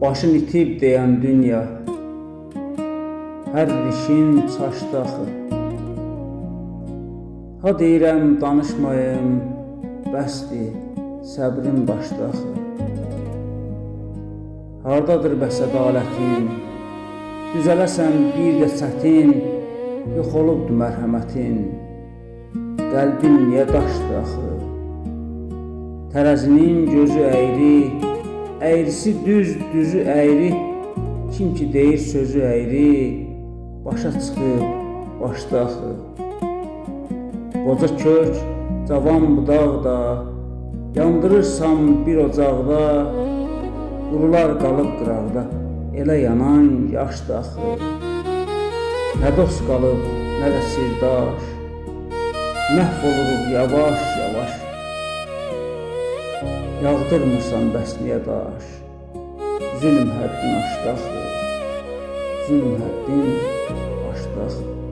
başın itib deyən dünya, hər dişin çaşdı axı. Ha deyirəm danışmayım, bəsdir, səbrim başdı axı. Hardadır bəs ədalətin, düzələsən bir də çətin, yox olubdu mərhəmətin, qəlbin niyə daşdı axı. Tərəzinin gözü əyri, əyrisi düz, düzü əyri, kim ki deyir sözü əyri, başa çıxıb başdı axı. Qoca kök, cavan budaqda, yandırırsam bir ocaqda, qurular qalıb qıraqda, elə yanan yaşdı axı. Nə dost qalıb, nə də sirdaş, məhv oluruq yavaş yavaş. Yağdırmırsan bəs niyə daş, zülm həddin aşdı axı, zülm həddin aşdı axı.